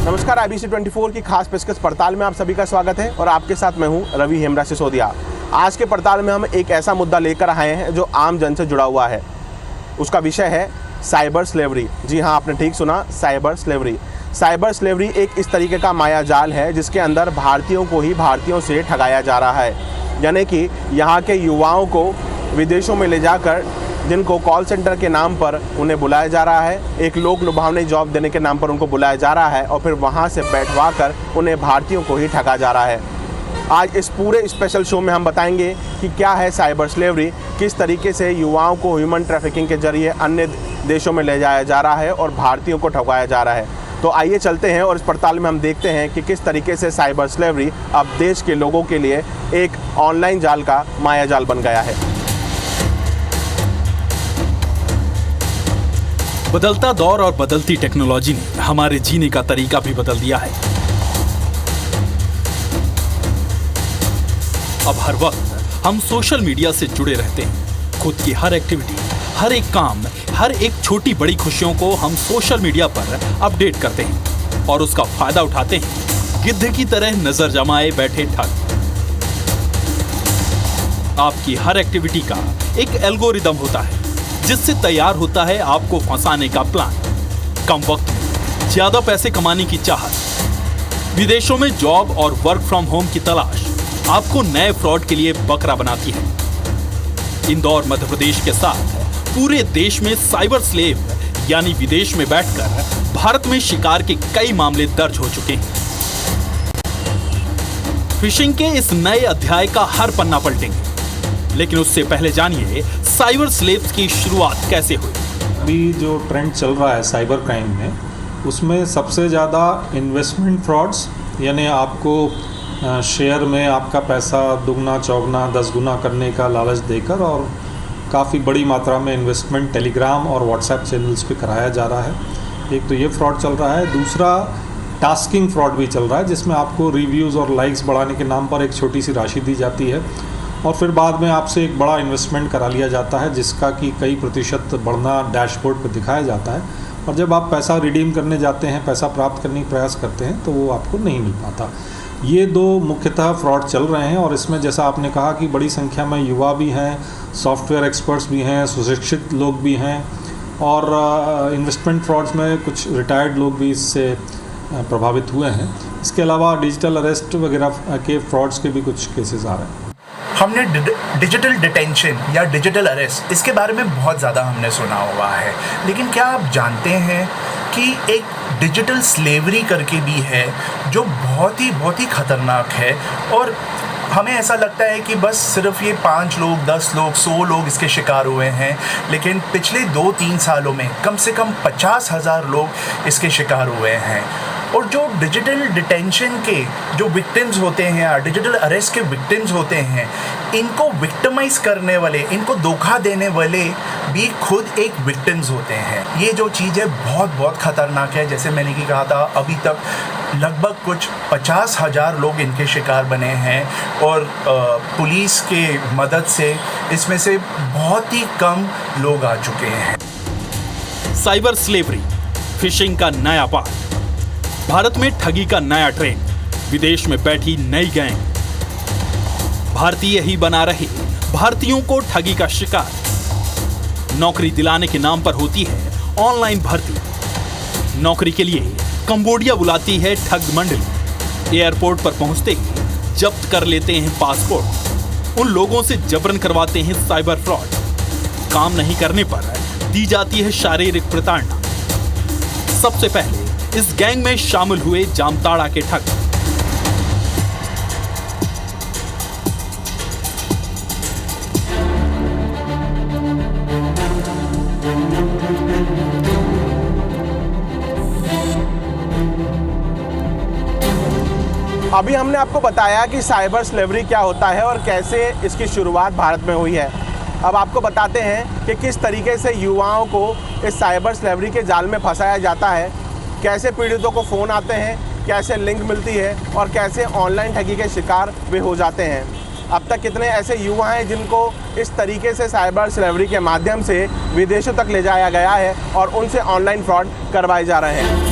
नमस्कार, IBC 24 की खास पेशकश पड़ताल में आप सभी का स्वागत है और आपके साथ मैं हूं रवि हेमरा सिसोदिया। आज के पड़ताल में हम एक ऐसा मुद्दा लेकर आए हैं जो आम जन से जुड़ा हुआ है। उसका विषय है साइबर स्लेवरी। जी हाँ, आपने ठीक सुना, साइबर स्लेवरी। साइबर स्लेवरी एक इस तरीके का माया जाल है जिसके अंदर भारतीयों को ही भारतीयों से ठगाया जा रहा है। यानी कि यहाँ के युवाओं को विदेशों में ले जाकर जिनको कॉल सेंटर के नाम पर उन्हें बुलाया जा रहा है, एक लोक लुभावनी जॉब देने के नाम पर उनको बुलाया जा रहा है और फिर वहाँ से बैठवा कर उन्हें भारतीयों को ही ठगा जा रहा है। आज इस पूरे स्पेशल शो में हम बताएंगे कि क्या है साइबर स्लेवरी, किस तरीके से युवाओं को ह्यूमन ट्रैफिकिंग के जरिए अन्य देशों में ले जाया जा रहा है और भारतीयों को ठगाया जा रहा है। तो आइए चलते हैं और इस पड़ताल में हम देखते हैं कि किस तरीके से साइबर स्लेवरी अब देश के लोगों के लिए एक ऑनलाइन जाल का माया जाल बन गया है। बदलता दौर और बदलती टेक्नोलॉजी ने हमारे जीने का तरीका भी बदल दिया है। अब हर वक्त हम सोशल मीडिया से जुड़े रहते हैं। खुद की हर एक्टिविटी, हर एक काम, हर एक छोटी बड़ी खुशियों को हम सोशल मीडिया पर अपडेट करते हैं और उसका फायदा उठाते हैं गिद्ध की तरह नजर जमाए बैठे ठग। आपकी हर एक्टिविटी का एक एल्गोरिदम होता है जिससे तैयार होता है आपको फंसाने का प्लान। कम वक्त में ज्यादा पैसे कमाने की चाहत, विदेशों में जॉब और वर्क फ्रॉम होम की तलाश आपको नए फ्रॉड के लिए बकरा बनाती है। इंदौर मध्य प्रदेश के साथ पूरे देश में साइबर स्लेव यानी विदेश में बैठकर भारत में शिकार के कई मामले दर्ज हो चुके हैं। फिशिंग के इस नए अध्याय का हर पन्ना पलटेंगे, लेकिन उससे पहले जानिए साइबर स्लेव्स की शुरुआत कैसे हुई। अभी जो ट्रेंड चल रहा है साइबर क्राइम में, उसमें सबसे ज़्यादा इन्वेस्टमेंट फ्रॉड्स, यानी आपको शेयर में आपका पैसा दुगना चौगना 10 गुना करने का लालच देकर और काफ़ी बड़ी मात्रा में इन्वेस्टमेंट टेलीग्राम और व्हाट्सएप चैनल्स पे कराया जा रहा है। एक तो ये फ्रॉड चल रहा है। दूसरा टास्किंग फ्रॉड भी चल रहा है जिसमें आपको रिव्यूज़ और लाइक्स बढ़ाने के नाम पर एक छोटी सी राशि दी जाती है और फिर बाद में आपसे एक बड़ा इन्वेस्टमेंट करा लिया जाता है जिसका कि कई प्रतिशत बढ़ना डैशबोर्ड पर दिखाया जाता है और जब आप पैसा रिडीम करने जाते हैं, पैसा प्राप्त करने का प्रयास करते हैं तो वो आपको नहीं मिल पाता। ये दो मुख्यतः फ्रॉड चल रहे हैं और इसमें जैसा आपने कहा कि बड़ी संख्या में युवा भी हैं, सॉफ्टवेयर एक्सपर्ट्स भी हैं, सुशिक्षित लोग भी हैं और इन्वेस्टमेंट फ्रॉड्स में कुछ रिटायर्ड लोग भी इससे प्रभावित हुए हैं। इसके अलावा डिजिटल अरेस्ट वगैरह के फ्रॉड्स के भी कुछ केसेस आ रहे हैं। हमने डिजिटल डिटेंशन या डिजिटल अरेस्ट, इसके बारे में बहुत ज़्यादा हमने सुना हुआ है, लेकिन क्या आप जानते हैं कि एक डिजिटल स्लेवरी करके भी है जो बहुत ही ख़तरनाक है और हमें ऐसा लगता है कि बस सिर्फ ये 5 लोग, 10 लोग, 100 लोग इसके शिकार हुए हैं, लेकिन पिछले 2-3 सालों में कम से कम 50,000 लोग इसके शिकार हुए हैं। और जो डिजिटल डिटेंशन के जो विक्टिम्स होते हैं या डिजिटल अरेस्ट के विक्टिम्स होते हैं, इनको विक्टिमाइज करने वाले, इनको धोखा देने वाले भी खुद एक विक्टिम्स होते हैं। ये जो चीज़ है बहुत ख़तरनाक है। जैसे मैंने की कहा था, अभी तक लगभग कुछ 50,000 लोग इनके शिकार बने हैं और पुलिस के मदद से इसमें से बहुत ही कम लोग आ चुके हैं। साइबर स्लेवरी, फिशिंग का नया पार्ट, भारत में ठगी का नया ट्रेंड, विदेश में बैठी नई गैंग, भारतीय ही बना रहे भारतीयों को ठगी का शिकार। नौकरी दिलाने के नाम पर होती है ऑनलाइन भर्ती। नौकरी के लिए कंबोडिया बुलाती है ठग मंडली। एयरपोर्ट पर पहुंचते ही जब्त कर लेते हैं पासपोर्ट। उन लोगों से जबरन करवाते हैं साइबर फ्रॉड। काम नहीं करने पर दी जाती है शारीरिक प्रताड़ना। सबसे पहले इस गैंग में शामिल हुए जामताड़ा के ठग। अभी हमने आपको बताया कि साइबर स्लेवरी क्या होता है और कैसे इसकी शुरुआत भारत में हुई है। अब आपको बताते हैं कि किस तरीके से युवाओं को इस साइबर स्लेवरी के जाल में फंसाया जाता है, कैसे पीड़ितों को फ़ोन आते हैं, कैसे लिंक मिलती है और कैसे ऑनलाइन ठगी के शिकार वे हो जाते हैं। अब तक कितने ऐसे युवा हैं जिनको इस तरीके से साइबर स्लेवरी के माध्यम से विदेशों तक ले जाया गया है और उनसे ऑनलाइन फ्रॉड करवाए जा रहे हैं।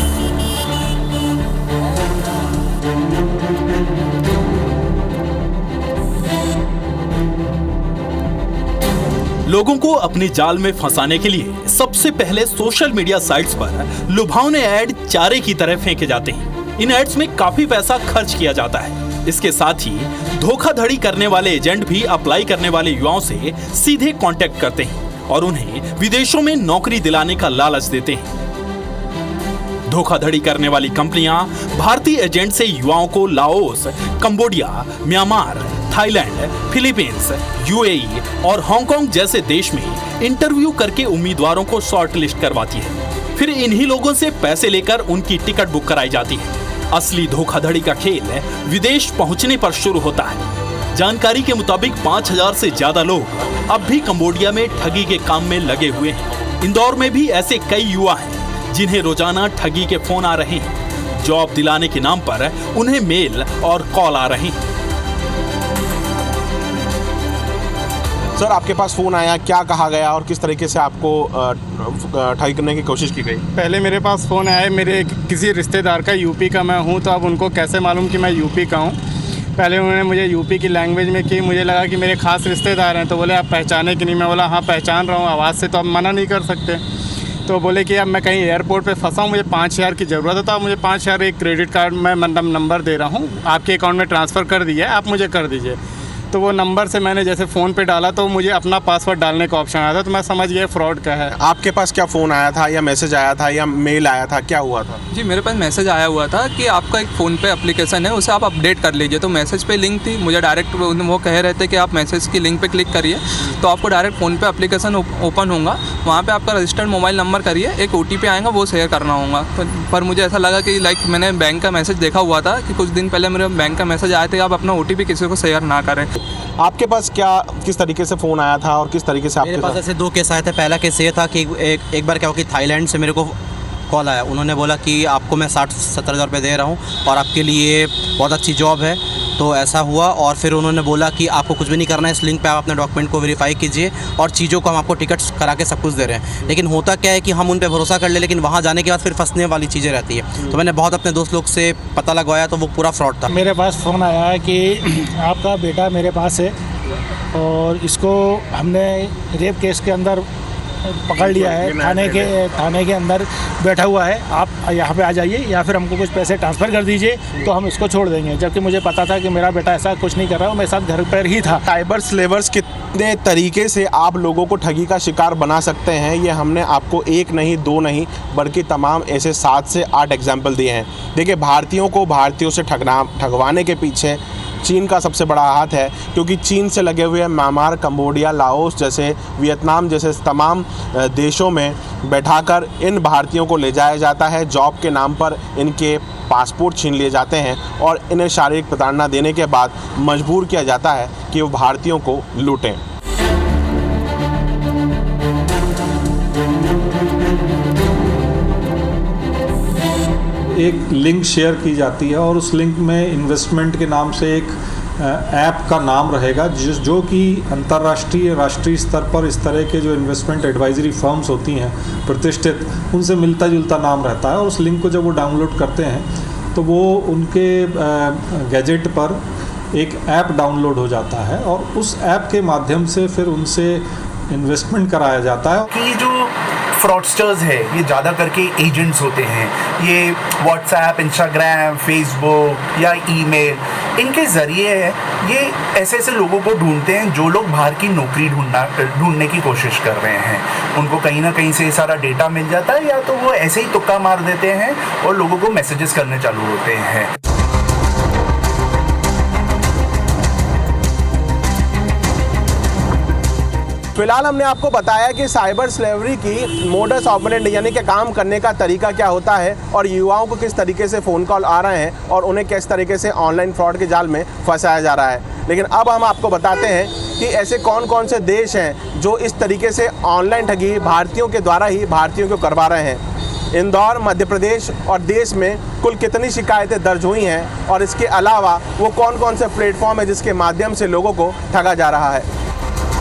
लोगों को अपने जाल में फंसाने के लिए सबसे पहले सोशल मीडिया साइट्स पर लुभावने ऐड चारे की तरह फेंके जाते हैं। इन एड्स में काफी पैसा खर्च किया जाता है। इसके साथ ही धोखाधड़ी करने वाले एजेंट भी अप्लाई करने वाले युवाओं से सीधे कांटेक्ट करते हैं और उन्हें विदेशों में नौकरी दिलाने का लालच देते हैं। धोखाधड़ी करने वाली कंपनियां भारतीय एजेंट से युवाओं को Laos, Cambodia, Myanmar, Thailand, Philippines, UAE और हांगकांग जैसे देश में इंटरव्यू करके उम्मीदवारों को शॉर्ट लिस्ट करवाती है। फिर इन्हीं लोगों से पैसे लेकर उनकी टिकट बुक कराई जाती है। असली धोखाधड़ी का खेल विदेश पहुंचने पर शुरू होता है। जानकारी के मुताबिक 5000 से ज्यादा लोग अब भी कंबोडिया में ठगी के काम में लगे हुए हैं। इंदौर में भी ऐसे कई युवा हैं जिन्हें रोजाना ठगी के फोन आ रहे हैं। जॉब दिलाने के नाम पर उन्हें मेल और कॉल आ रहे हैं। सर, आपके पास फ़ोन आया, क्या कहा गया और किस तरीके से आपको ठगी करने की कोशिश की गई? पहले मेरे पास फ़ोन आया है मेरे किसी रिश्तेदार का, यूपी का मैं हूँ, तो अब उनको कैसे मालूम कि मैं यूपी का हूँ। पहले उन्होंने मुझे यूपी की लैंग्वेज में की, मुझे लगा कि मेरे खास रिश्तेदार हैं, तो बोले आप पहचाने कि नहीं? मैं बोला हाँ पहचान रहा हूँ, आवाज़ से तो अब मना नहीं कर सकते। तो बोले कि अब मैं कहीं एयरपोर्ट पे फंसा हूँ, मुझे 5000 की ज़रूरत है, तो आप मुझे 5000 एक क्रेडिट कार्ड में नंबर दे रहा हूँ, आपके अकाउंट में ट्रांसफ़र कर दिया है, आप मुझे कर दीजिए। तो वो नंबर से मैंने जैसे फ़ोन पे डाला तो मुझे अपना पासवर्ड डालने का ऑप्शन आया था, तो मैं समझ गया फ्रॉड का है। आपके पास क्या फ़ोन आया था या मैसेज आया था या मेल आया था, क्या हुआ था? जी, मेरे पास मैसेज आया हुआ था कि आपका एक फ़ोन पे एप्लीकेशन है, उसे आप अपडेट कर लीजिए। तो मैसेज पे लिंक थी, मुझे डायरेक्ट वो कह रहे थे कि आप मैसेज की लिंक पे क्लिक करिए तो आपको डायरेक्ट फ़ोन पे एप्लीकेशन ओपन होगा, वहाँ पे आपका रजिस्टर्ड मोबाइल नंबर करिए, एक OTP आएगा, वो शेयर करना होगा। पर मुझे ऐसा लगा कि मैंने बैंक का मैसेज देखा हुआ था कि कुछ दिन पहले मेरे बैंक का मैसेज आया था, आप अपना OTP किसी को शेयर ना करें। आपके पास किस तरीके से फ़ोन आया था और किस तरीके से मेरे पास ऐसे 2 केस आए थे। पहला केस ये था कि एक बार क्या हुआ कि थाईलैंड से मेरे को कॉल आया, उन्होंने बोला कि आपको मैं 60-70 हज़ार रुपये दे रहा हूँ और आपके लिए बहुत अच्छी जॉब है। तो ऐसा हुआ और फिर उन्होंने बोला कि आपको कुछ भी नहीं करना है, इस लिंक पे आप अपने डॉक्यूमेंट को वेरीफाई कीजिए और चीज़ों को हम आपको टिकट्स करा के सब कुछ दे रहे हैं। लेकिन होता क्या है कि हम उन पे भरोसा कर ले, लेकिन वहाँ जाने के बाद फिर फंसने वाली चीज़ें रहती है। तो मैंने बहुत अपने दोस्त लोग से पता लगवाया तो वो पूरा फ्रॉड था। मेरे पास फ़ोन आया है कि आपका बेटा मेरे पास है और इसको हमने रेप केस के अंदर पकड़ लिया है, थाने के अंदर बैठा हुआ है, आप यहाँ पे आ जाइए या फिर हमको कुछ पैसे ट्रांसफ़र कर दीजिए तो हम इसको छोड़ देंगे। जबकि मुझे पता था कि मेरा बेटा ऐसा कुछ नहीं कर रहा, वो मेरे साथ घर पर ही था। साइबर स्लेवर्स कितने तरीके से आप लोगों को ठगी का शिकार बना सकते हैं, ये हमने आपको 1 नहीं 2 नहीं बल्कि तमाम ऐसे 7 से 8 एग्जाम्पल दिए हैं। देखिए, भारतीयों से ठगवाने के पीछे चीन का सबसे बड़ा हाथ है, क्योंकि चीन से लगे हुए म्यांमार, कंबोडिया, लाओस जैसे, वियतनाम जैसे तमाम देशों में बैठाकर इन भारतीयों को ले जाया जाता है। जॉब के नाम पर इनके पासपोर्ट छीन लिए जाते हैं और इन्हें शारीरिक प्रताड़ना देने के बाद मजबूर किया जाता है कि वो भारतीयों को लूटें। एक लिंक शेयर की जाती है और उस लिंक में इन्वेस्टमेंट के नाम से एक ऐप का नाम रहेगा जो कि अंतर्राष्ट्रीय राष्ट्रीय स्तर पर इस तरह के जो इन्वेस्टमेंट एडवाइजरी फर्म्स होती हैं प्रतिष्ठित, उनसे मिलता जुलता नाम रहता है। और उस लिंक को जब वो डाउनलोड करते हैं तो वो उनके गैजेट पर एक ऐप डाउनलोड हो जाता है और उस ऐप के माध्यम से फिर उनसे इन्वेस्टमेंट कराया जाता है। कि जो फ्रॉडस्टर्स है ये ज़्यादा करके एजेंट्स होते हैं, ये व्हाट्सएप, इंस्टाग्राम, फेसबुक या ईमेल, इनके ज़रिए ये ऐसे ऐसे लोगों को ढूंढते हैं जो लोग बाहर की नौकरी ढूंढने की कोशिश कर रहे हैं। उनको कहीं ना कहीं से सारा डेटा मिल जाता है या तो वो ऐसे ही तुक्का मार देते हैं और लोगों को मैसेजेस करने चालू होते हैं। फिलहाल हमने आपको बताया कि साइबर स्लेवरी की मोडस ऑपरेंडी यानी कि काम करने का तरीका क्या होता है और युवाओं को किस तरीके से फ़ोन कॉल आ रहे हैं और उन्हें किस तरीके से ऑनलाइन फ्रॉड के जाल में फंसाया जा रहा है। लेकिन अब हम आपको बताते हैं कि ऐसे कौन कौन से देश हैं जो इस तरीके से ऑनलाइन ठगी भारतीयों के द्वारा ही भारतीयों को करवा रहे हैं। इंदौर, मध्य प्रदेश और देश में कुल कितनी शिकायतें दर्ज हुई हैं और इसके अलावा वो कौन कौन से प्लेटफॉर्म है जिसके माध्यम से लोगों को ठगा जा रहा है।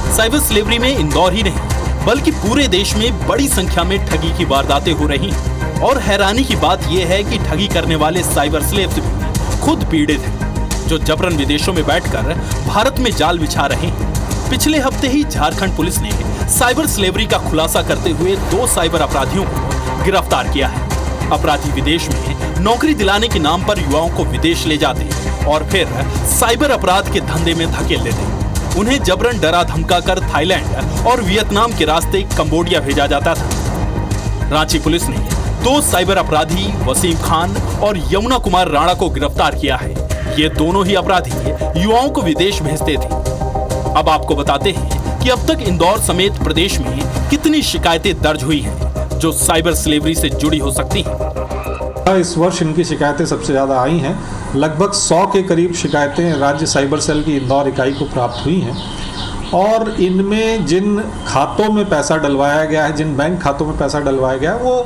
साइबर स्लेवरी में इंदौर ही नहीं बल्कि पूरे देश में बड़ी संख्या में ठगी की वारदातें हो रही हैं। और हैरानी की बात यह है कि ठगी करने वाले साइबर स्लेव्स भी खुद पीड़ित हैं, जो जबरन विदेशों में बैठकर भारत में जाल बिछा रहे हैं। पिछले हफ्ते ही झारखंड पुलिस ने साइबर स्लेवरी का खुलासा करते हुए 2 साइबर अपराधियों को गिरफ्तार किया है। अपराधी विदेश में नौकरी दिलाने के नाम पर युवाओं को विदेश ले जाते और फिर साइबर अपराध के धंधे में धकेल देते। उन्हें जबरन डरा धमका कर थाईलैंड और वियतनाम के रास्ते कंबोडिया भेजा जाता था। रांची पुलिस ने 2 साइबर अपराधी वसीम खान और यमुना कुमार राणा को गिरफ्तार किया है। ये दोनों ही अपराधी युवाओं को विदेश भेजते थे। अब आपको बताते हैं कि अब तक इंदौर समेत प्रदेश में कितनी शिकायतें दर्ज हुई हैं जो साइबर स्लेवरी से जुड़ी हो सकती हैं। इस वर्ष इनकी शिकायतें सबसे ज़्यादा आई हैं। लगभग 100 के करीब शिकायतें राज्य साइबर सेल की इंदौर इकाई को प्राप्त हुई हैं और इनमें जिन खातों में पैसा डलवाया गया है, जिन बैंक खातों में पैसा डलवाया गया है, वो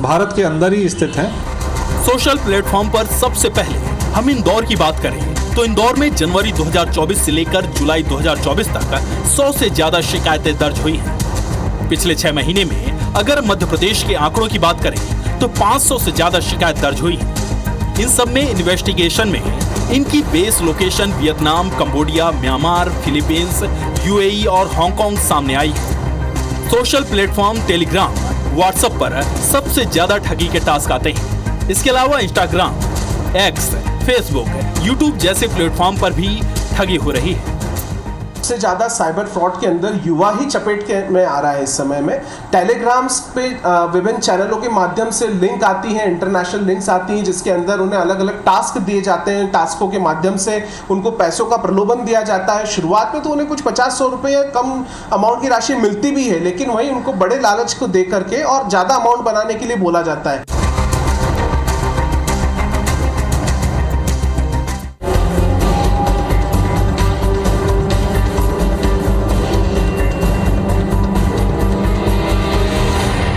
भारत के अंदर ही स्थित हैं। सोशल प्लेटफॉर्म पर सबसे पहले हम इंदौर की बात करें तो इंदौर में जनवरी 2024 से लेकर जुलाई 2024 तक 100 से ज्यादा शिकायतें दर्ज हुई हैं। पिछले 6 महीने में अगर मध्य प्रदेश के आंकड़ों की बात करें तो 500 से ज्यादा शिकायत दर्ज हुई हैं। इन सब में इन्वेस्टिगेशन में इनकी base location Vietnam, Cambodia, Myanmar, Philippines, UAE और हांगकांग सामने आई है। सोशल प्लेटफॉर्म टेलीग्राम, व्हाट्सएप पर सबसे ज्यादा ठगी के टास्क आते हैं। इसके अलावा इंस्टाग्राम, एक्स, फेसबुक, यूट्यूब जैसे प्लेटफॉर्म पर भी ठगी हो रही है। सबसे ज़्यादा साइबर फ्रॉड के अंदर युवा ही चपेट में आ रहा है इस समय में। टेलीग्राम्स पे विभिन्न चैनलों के माध्यम से लिंक आती हैं, इंटरनेशनल लिंक्स आती हैं जिसके अंदर उन्हें अलग अलग टास्क दिए जाते हैं। टास्कों के माध्यम से उनको पैसों का प्रलोभन दिया जाता है। शुरुआत में तो उन्हें कुछ 50-100 रुपये कम अमाउंट की राशि मिलती भी है, लेकिन वहीं उनको बड़े लालच को दे करके और ज़्यादा अमाउंट बनाने के लिए बोला जाता है।